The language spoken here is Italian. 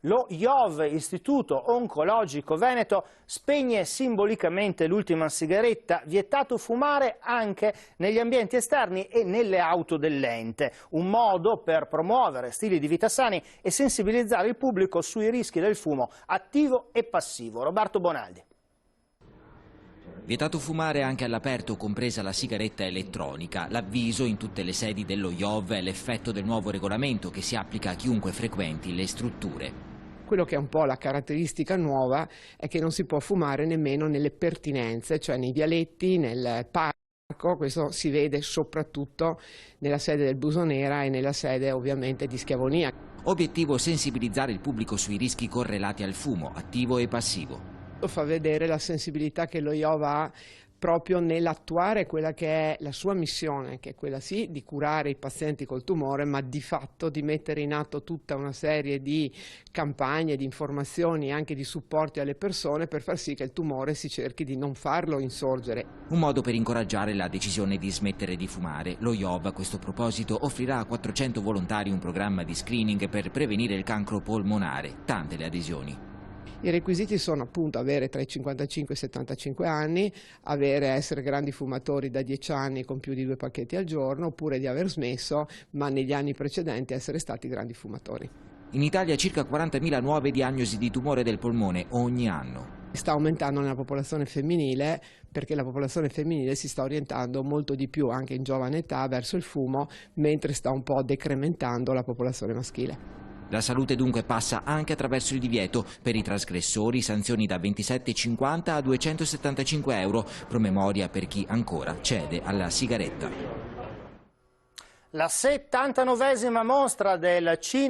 Lo IOV, Istituto Oncologico Veneto, spegne simbolicamente l'ultima sigaretta, vietato fumare anche negli ambienti esterni e nelle auto dell'ente. Un modo per promuovere stili di vita sani e sensibilizzare il pubblico sui rischi del fumo attivo e passivo. Roberto Bonaldi. Vietato fumare anche all'aperto, compresa la sigaretta elettronica. L'avviso in tutte le sedi dello IOV è l'effetto del nuovo regolamento che si applica a chiunque frequenti le strutture. Quello che è un po' la caratteristica nuova è che non si può fumare nemmeno nelle pertinenze, cioè nei vialetti, nel parco. Questo si vede soprattutto nella sede del Busonera e nella sede ovviamente di Schiavonia. Obiettivo: sensibilizzare il pubblico sui rischi correlati al fumo, attivo e passivo. Fa vedere la sensibilità che lo IOV ha proprio nell'attuare quella che è la sua missione, che è quella sì di curare i pazienti col tumore, ma di fatto di mettere in atto tutta una serie di campagne, di informazioni e anche di supporti alle persone per far sì che il tumore si cerchi di non farlo insorgere. Un modo per incoraggiare la decisione di smettere di fumare. Lo IOV a questo proposito offrirà a 400 volontari un programma di screening per prevenire il cancro polmonare. Tante le adesioni. I requisiti sono appunto avere tra i 55 e i 75 anni, essere grandi fumatori da 10 anni con più di 2 pacchetti al giorno, oppure di aver smesso, ma negli anni precedenti essere stati grandi fumatori. In Italia circa 40.000 nuove diagnosi di tumore del polmone ogni anno. Sta aumentando nella popolazione femminile perché la popolazione femminile si sta orientando molto di più anche in giovane età verso il fumo, mentre sta un po' decrementando la popolazione maschile. La salute dunque passa anche attraverso il divieto. Per i trasgressori sanzioni da 27,50 a 275 euro, promemoria per chi ancora cede alla sigaretta. La 79esima mostra del cinema